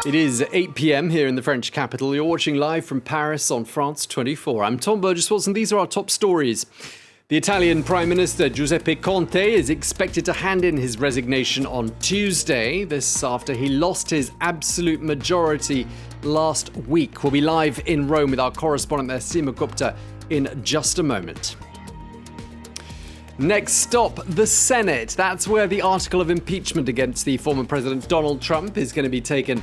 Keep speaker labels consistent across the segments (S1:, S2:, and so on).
S1: It is 8 p.m. here in the French capital. You're watching live from Paris on France 24. I'm Tom Burgess-Wilson. These are our top stories. The Italian Prime Minister Giuseppe Conte is expected to hand in his resignation on Tuesday. This after he lost his absolute majority last week. We'll be live in Rome with our correspondent there, Seema Gupta, in just a moment. Next stop, the Senate. That's where the article of impeachment against the former President Donald Trump is going to be taken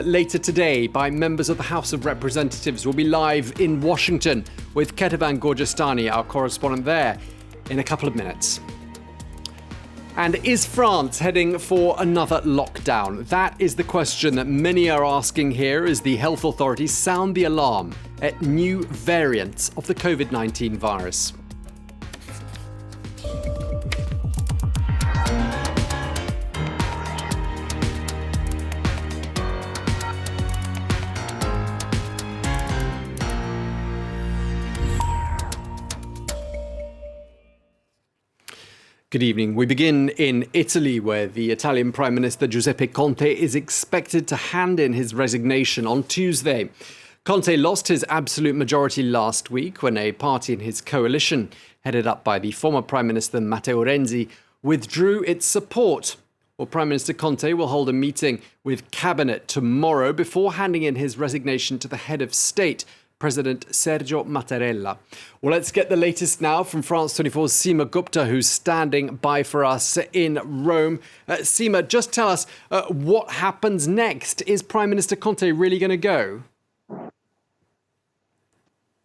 S1: later today by members of the House of Representatives. We'll be live in Washington with Ketavan Gorjestani, our correspondent there, in a couple of minutes. And is France heading for another lockdown? That is the question that many are asking here as the health authorities sound the alarm at new variants of the COVID-19 virus. Good evening. We begin in Italy, where the Italian Prime Minister Giuseppe Conte is expected to hand in his resignation on Tuesday. Conte lost his absolute majority last week when a party in his coalition, headed up by the former Prime Minister Matteo Renzi, withdrew its support. Well, Prime Minister Conte will hold a meeting with Cabinet tomorrow before handing in his resignation to the head of state, President Sergio Mattarella. Well, let's get the latest now from France 24's Seema Gupta, who's standing by for us in Rome. Seema, just tell us what happens next. Is Prime Minister Conte really going to go?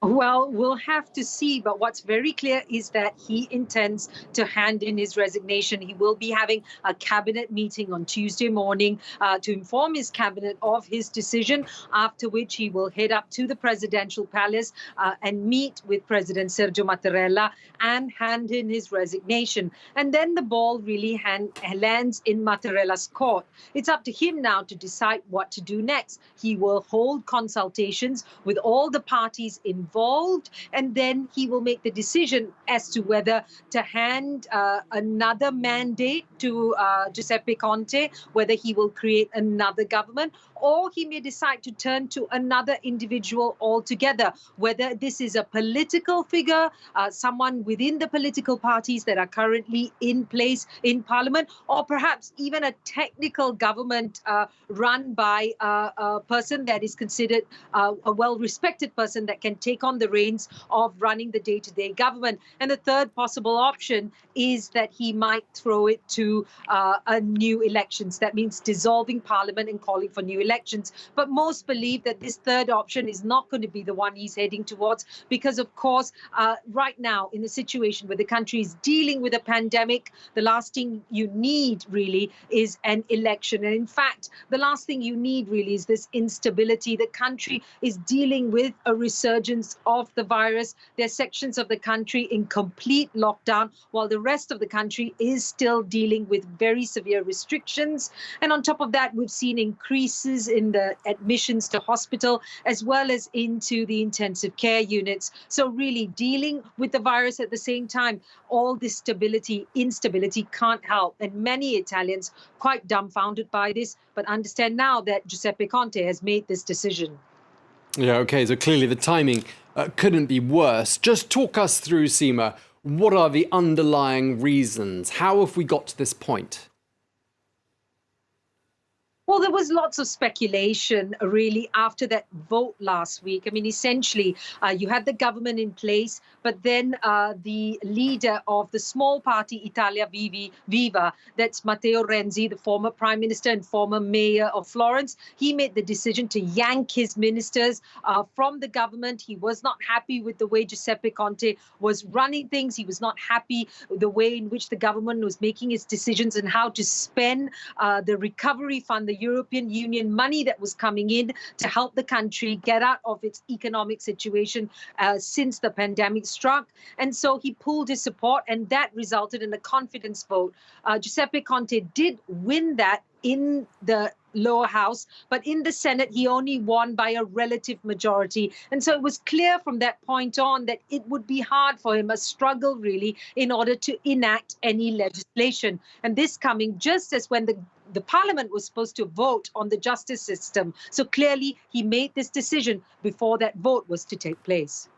S2: Well, we'll have to see. But what's very clear is that he intends to hand in his resignation. He will be having a cabinet meeting on Tuesday morning to inform his cabinet of his decision, after which he will head up to the presidential palace and meet with President Sergio Mattarella and hand in his resignation. And then the ball really lands in Mattarella's court. It's up to him now to decide what to do next. He will hold consultations with all the parties involved, and then he will make the decision as to whether to hand another mandate to Giuseppe Conte, whether he will create another government, or he may decide to turn to another individual altogether, whether this is a political figure, someone within the political parties that are currently in place in parliament, or perhaps even a technical government run by a person that is considered a well-respected person that can take on the reins of running the day-to-day government. And the third possible option is that he might throw it to a new elections. That means dissolving parliament and calling for new elections. But most believe that this third option is not going to be the one he's heading towards, because, of course, right now in the situation where the country is dealing with a pandemic, the last thing you need really is an election. And in fact, the last thing you need really is this instability. The country is dealing with a resurgence of the virus. There's sections of the country in complete lockdown, while the rest of the country is still dealing with very severe restrictions. And on top of that, we've seen increases in the admissions to hospital as well as into the intensive care units. So really dealing with the virus at the same time, all this instability can't help. And many Italians quite dumbfounded by this, but understand now that Giuseppe Conte has made this decision.
S1: Yeah, OK, so clearly the timing couldn't be worse. Just talk us through, Seema, what are the underlying reasons? How have we got to this point?
S2: Well, there was lots of speculation, really, after that vote last week. I mean, essentially, you had the government in place, but then the leader of the small party, Italia Viva, that's Matteo Renzi, the former prime minister and former mayor of Florence, he made the decision to yank his ministers from the government. He was not happy with the way Giuseppe Conte was running things. He was not happy with the way in which the government was making its decisions and how to spend the recovery fund, the European Union money that was coming in to help the country get out of its economic situation since the pandemic struck. And so he pulled his support, and that resulted in a confidence vote. Giuseppe Conte did win that in the lower house, but in the Senate, he only won by a relative majority. And so it was clear from that point on that it would be hard for him, a struggle really, in order to enact any legislation. And this coming just as when the the parliament was supposed to vote on the justice system. So clearly he made this decision before that vote was to take place.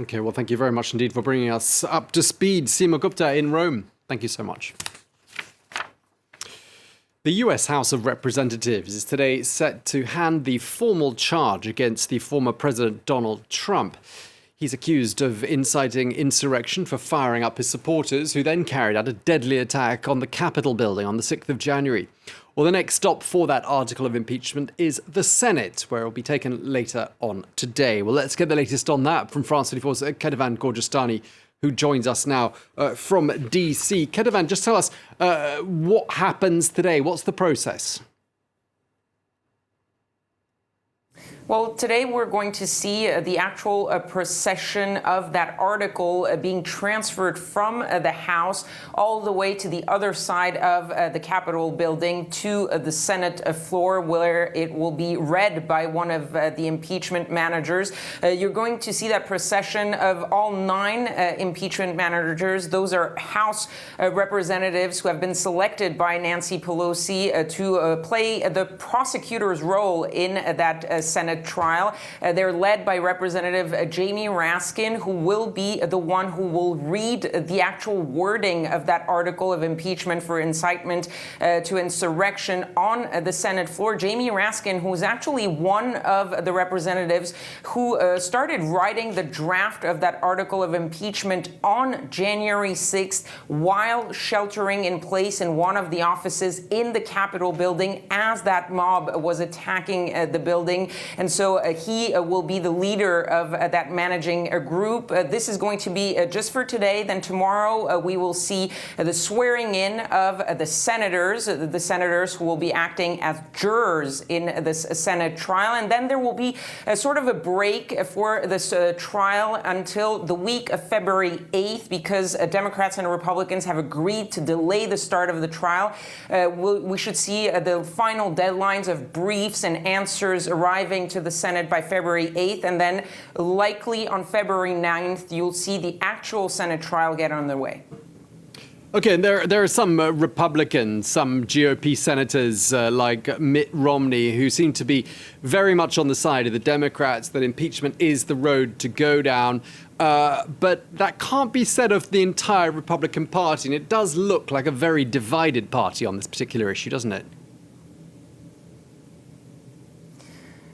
S1: Okay, well, thank you very much indeed for bringing us up to speed. Seema Gupta in Rome. Thank you so much. The US House of Representatives is today set to hand the formal charge against the former President Donald Trump. He's accused of inciting insurrection for firing up his supporters, who then carried out a deadly attack on the Capitol building on the 6th of January. Well, the next stop for that article of impeachment is the Senate, where it will be taken later on today. Well, let's get the latest on that from France 24's Kedevan Gorjestani, who joins us now from DC. Kedevan, just tell us what happens today. What's the process?
S3: Well, today we're going to see the actual procession of that article being transferred from the House all the way to the other side of the Capitol building to the Senate floor, where it will be read by one of the impeachment managers. You're going to see that procession of all 9 impeachment managers. Those are House representatives who have been selected by Nancy Pelosi to play the prosecutor's role in that Senate trial. They're led by Representative Jamie Raskin, who will be the one who will read the actual wording of that article of impeachment for incitement to insurrection on the Senate floor. Jamie Raskin, who is actually one of the representatives who started writing the draft of that article of impeachment on January 6th while sheltering in place in one of the offices in the Capitol building as that mob was attacking the building. And so he will be the leader of that managing group. This is going to be just for today. Then tomorrow we will see the swearing in of the senators who will be acting as jurors in this Senate trial. And then there will be a sort of a break for this trial until the week of February 8th, because Democrats and Republicans have agreed to delay the start of the trial. We should see the final deadlines of briefs and answers arriving to the Senate by February 8th, and then likely on February 9th, you'll see the actual Senate trial get underway.
S1: Okay, and there are some Republicans, some GOP senators like Mitt Romney, who seem to be very much on the side of the Democrats, that impeachment is the road to go down. But that can't be said of the entire Republican Party, and it does look like a very divided party on this particular issue, doesn't it?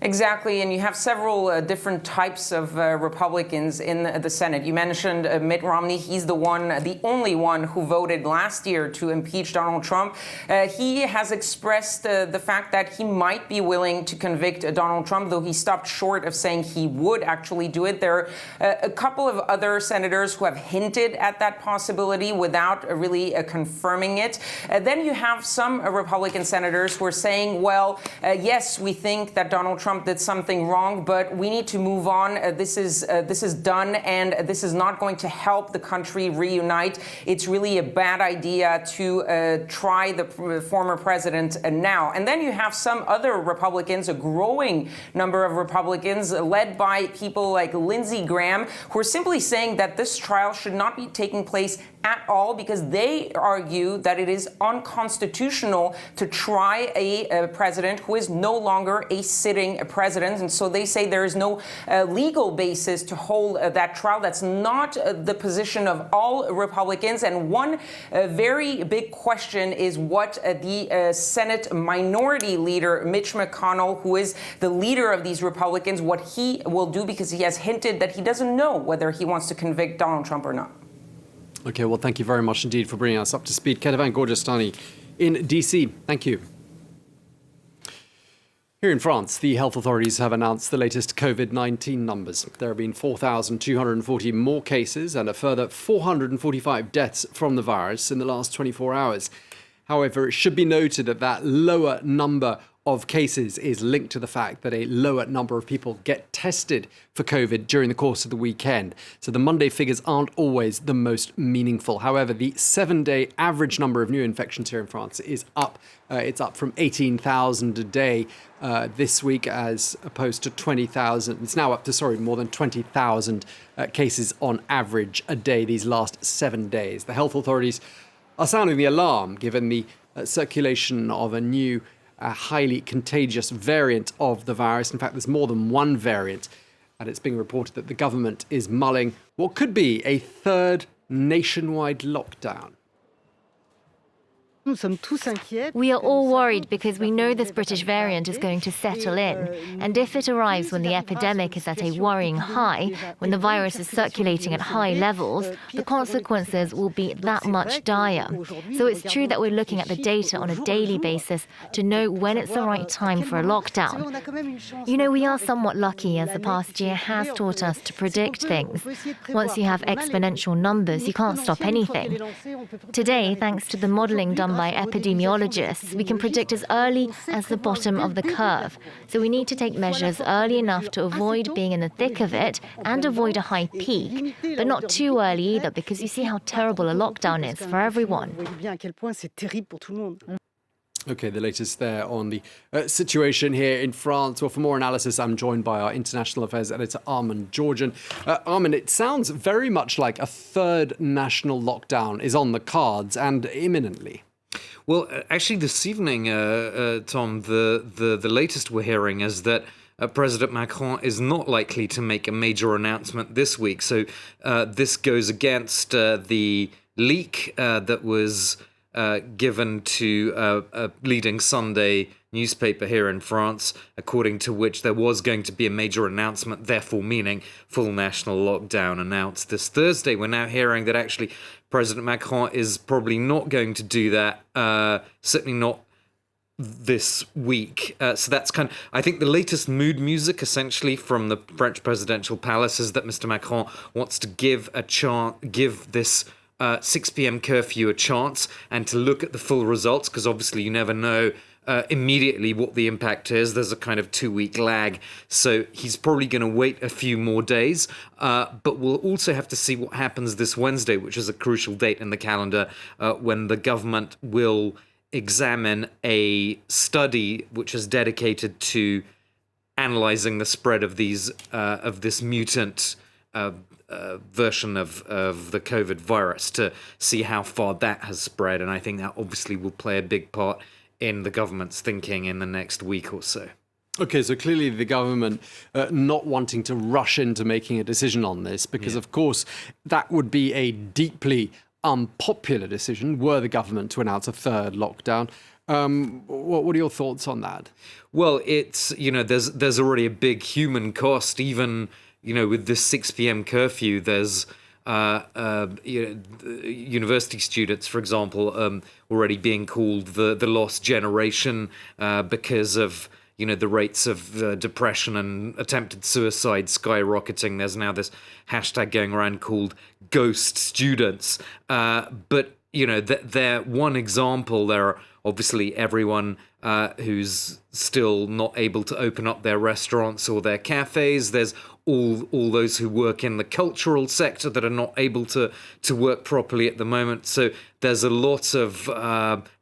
S3: Exactly, and you have several different types of Republicans in the Senate. You mentioned Mitt Romney. He's the only one who voted last year to impeach Donald Trump. He has expressed the fact that he might be willing to convict Donald Trump, though he stopped short of saying he would actually do it. There are a couple of other senators who have hinted at that possibility without really confirming it. Then you have some Republican senators who are saying, well, yes, we think that Donald Trump did something wrong, but we need to move on. This is done, and this is not going to help the country reunite. It's really a bad idea to try the former president now. And then you have some other Republicans, a growing number of Republicans, led by people like Lindsey Graham, who are simply saying that this trial should not be taking place at all, because they argue that it is unconstitutional to try a president who is no longer a sitting president. And so they say there is no legal basis to hold that trial. That's not the position of all Republicans. And one very big question is what the Senate Minority Leader, Mitch McConnell, who is the leader of these Republicans, what he will do, because he has hinted that he doesn't know whether he wants to convict Donald Trump or not.
S1: Okay, well, thank you very much indeed for bringing us up to speed. Kedevan Gorjestani in DC. Thank you. Here in France, the health authorities have announced the latest COVID-19 numbers. There have been 4,240 more cases and a further 445 deaths from the virus in the last 24 hours. However, it should be noted that that lower number of cases is linked to the fact that a lower number of people get tested for COVID during the course of the weekend. So the Monday figures aren't always the most meaningful. However, the 7-day average number of new infections here in France is up. It's up from 18,000 a day this week, as opposed to 20,000. It's now up to, more than 20,000 cases on average a day these last 7 days. The health authorities are sounding the alarm, given the circulation of a new highly contagious variant of the virus. In fact, there's more than one variant. And it's being reported that the government is mulling what could be a third nationwide lockdown.
S4: We are all worried because we know this British variant is going to settle in. And if it arrives when the epidemic is at a worrying high, when the virus is circulating at high levels, the consequences will be that much dire. So it's true that we're looking at the data on a daily basis to know when it's the right time for a lockdown. You know, we are somewhat lucky as the past year has taught us to predict things. Once you have exponential numbers, you can't stop anything. Today, thanks to the modelling done by epidemiologists, we can predict as early as the bottom of the curve. So we need to take measures early enough to avoid being in the thick of it and avoid a high peak, but not too early either, because you see how terrible a lockdown is for everyone.
S1: Okay, the latest there on the situation here in France. Well, for more analysis, I'm joined by our international affairs editor, Armand Georgian. Armand, it sounds very much like a third national lockdown is on the cards and imminently.
S5: Well, actually, this evening, Tom, the latest we're hearing is that President Macron is not likely to make a major announcement this week. So this goes against the leak that was given to a leading Sunday newspaper here in France, according to which there was going to be a major announcement, therefore meaning full national lockdown announced this Thursday. We're now hearing that actually President Macron is probably not going to do that, certainly not this week. So that's I think the latest mood music essentially from the French presidential palace is that Mr. Macron wants to give this 6 p.m. curfew a chance and to look at the full results, because obviously you never know immediately what the impact is. There's a kind of 2-week lag. So he's probably going to wait a few more days. But we'll also have to see what happens this Wednesday, which is a crucial date in the calendar, when the government will examine a study which is dedicated to analyzing the spread of this mutant version of the COVID virus, to see how far that has spread. And I think that obviously will play a big part in the government's thinking in the next week or so.
S1: Okay, so clearly the government not wanting to rush into making a decision on this, because of course that would be a deeply unpopular decision were the government to announce a third lockdown. What are your thoughts on that?
S5: Well, it's, there's already a big human cost, even, with this 6 p.m. curfew. There's university students, for example, already being called the lost generation because of the rates of depression and attempted suicide skyrocketing. There's now this hashtag going around called ghost students. But they're one example. There are obviously everyone who's still not able to open up their restaurants or their cafes. There's all those who work in the cultural sector that are not able to work properly at the moment. So there's a lot of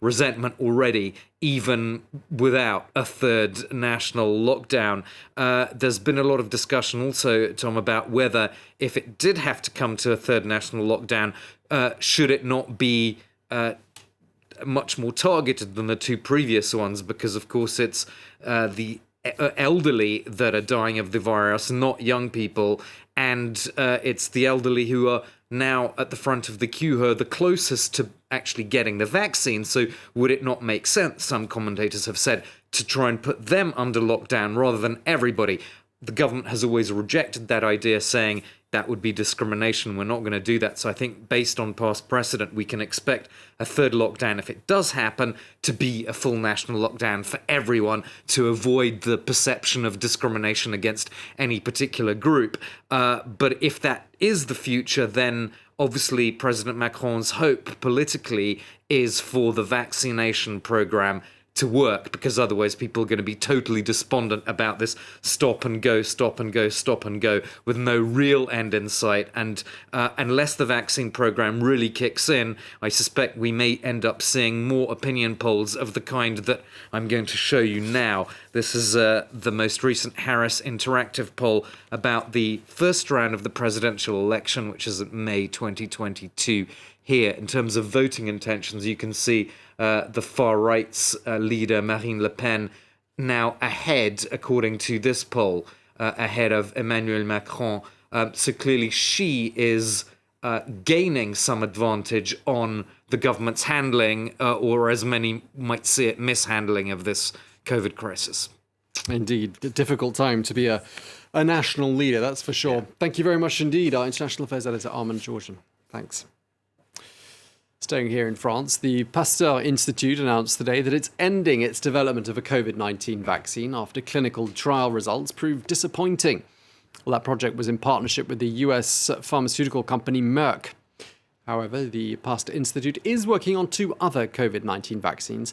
S5: resentment already, even without a third national lockdown. There's been a lot of discussion also, Tom, about whether, if it did have to come to a third national lockdown, should it not be much more targeted than the two previous ones, because of course it's the elderly that are dying of the virus, not young people, and it's the elderly who are now at the front of the queue, who are the closest to actually getting the vaccine. So would it not make sense, some commentators have said, to try and put them under lockdown rather than everybody? The government has always rejected that idea, saying that would be discrimination. We're not going to do that. So I think based on past precedent, we can expect a third lockdown, if it does happen, to be a full national lockdown for everyone, to avoid the perception of discrimination against any particular group. But if that is the future, then obviously President Macron's hope politically is for the vaccination program to work, because otherwise people are going to be totally despondent about this stop and go, stop and go, stop and go, with no real end in sight. And unless the vaccine program really kicks in, I suspect we may end up seeing more opinion polls of the kind that I'm going to show you now. This is the most recent Harris Interactive poll about the first round of the presidential election, which is May 2022 here in terms of voting intentions. You can see the far right's leader, Marine Le Pen, now ahead, according to this poll, ahead of Emmanuel Macron. So clearly she is gaining some advantage on the government's handling, or as many might see it, mishandling of this COVID crisis.
S1: Indeed, a difficult time to be a national leader, that's for sure. Yeah. Thank you very much indeed, our international affairs editor, Armand Georgian. Thanks. Staying here in France, the Pasteur Institute announced today that it's ending its development of a COVID-19 vaccine after clinical trial results proved disappointing. Well, that project was in partnership with the US pharmaceutical company Merck. However, the Pasteur Institute is working on 2 other COVID-19 vaccines.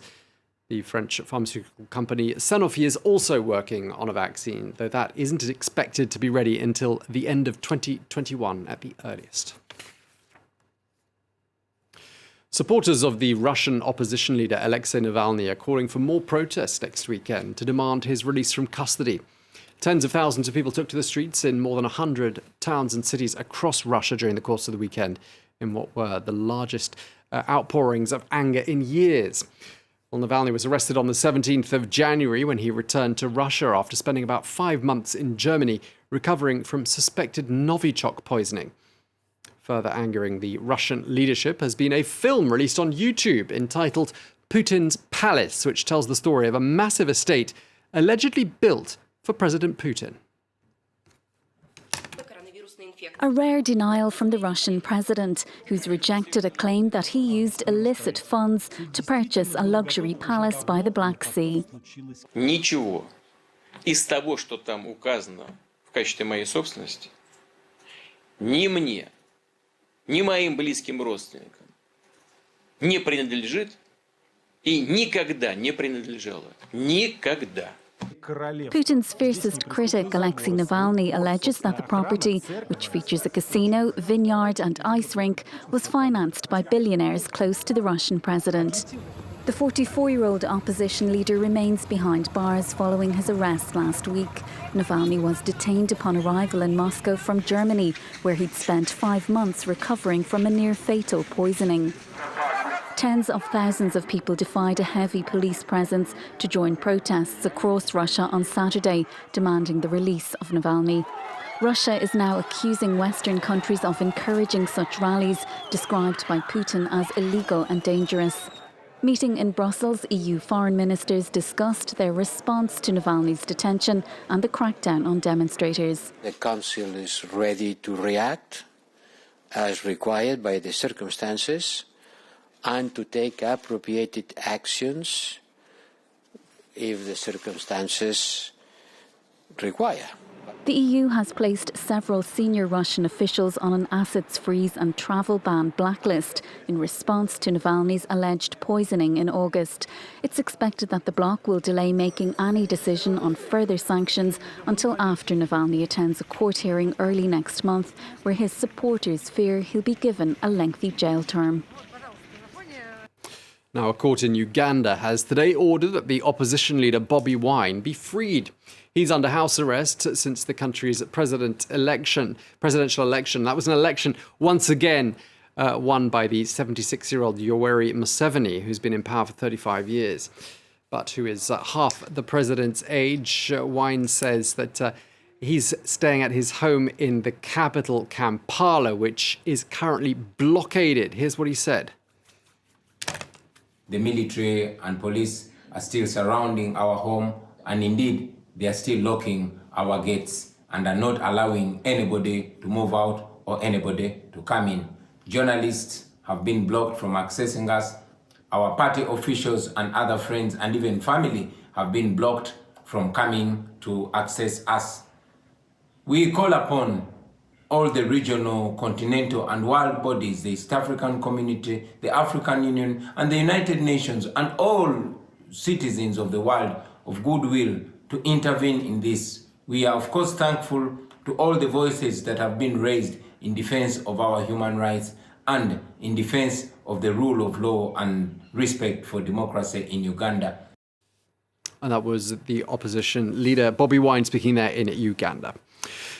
S1: The French pharmaceutical company Sanofi is also working on a vaccine, though that isn't expected to be ready until the end of 2021 at the earliest. Supporters of the Russian opposition leader Alexei Navalny are calling for more protests next weekend to demand his release from custody. Tens of thousands of people took to the streets in more than 100 towns and cities across Russia during the course of the weekend in what were the largest outpourings of anger in years. Well, Navalny was arrested on the 17th of January when he returned to Russia after spending about 5 months in Germany recovering from suspected Novichok poisoning. Further angering the Russian leadership has been a film released on YouTube entitled Putin's Palace, which tells the story of a massive estate allegedly built for President Putin.
S6: A rare denial from the Russian president, who's rejected a claim that he used illicit funds to purchase a luxury palace by the Black Sea.
S7: Ничего из того, что там указано в качестве моей собственности, ни мне, ни моим близким родственникам не принадлежит и никогда не принадлежало. Никогда.
S6: Putin's fiercest critic, Alexei Navalny, alleges that the property, which features a casino, vineyard and ice rink, was financed by billionaires close to the Russian president. The 44-year-old opposition leader remains behind bars following his arrest last week. Navalny was detained upon arrival in Moscow from Germany, where he'd spent 5 months recovering from a near-fatal poisoning. Tens of thousands of people defied a heavy police presence to join protests across Russia on Saturday, demanding the release of Navalny. Russia is now accusing Western countries of encouraging such rallies, described by Putin as illegal and dangerous. Meeting in Brussels, EU foreign ministers discussed their response to Navalny's detention and the crackdown on demonstrators.
S8: The Council is ready to react as required by the circumstances and to take appropriate actions if the circumstances require.
S6: The EU has placed several senior Russian officials on an assets freeze and travel ban blacklist in response to Navalny's alleged poisoning in August. It's expected that the bloc will delay making any decision on further sanctions until after Navalny attends a court hearing early next month, where his supporters fear he'll be given a lengthy jail term.
S1: Now, a court in Uganda has today ordered that the opposition leader Bobi Wine be freed. He's under house arrest since the country's presidential election. That was an election once again won by the 76-year-old Yoweri Museveni, who's been in power for 35 years, but who is half the president's age. Wine says that he's staying at his home in the capital, Kampala, which is currently blockaded. Here's what he said.
S9: The military and police are still surrounding our home, and indeed, they are still locking our gates and are not allowing anybody to move out or anybody to come in. Journalists have been blocked from accessing us. Our party officials and other friends and even family have been blocked from coming to access us. We call upon all the regional, continental and world bodies, the East African Community, the African Union and the United Nations and all citizens of the world of goodwill to intervene in this. We are of course thankful to all the voices that have been raised in defense of our human rights and in defense of the rule of law and respect for democracy in Uganda.
S1: And that was the opposition leader Bobi Wine speaking there in Uganda.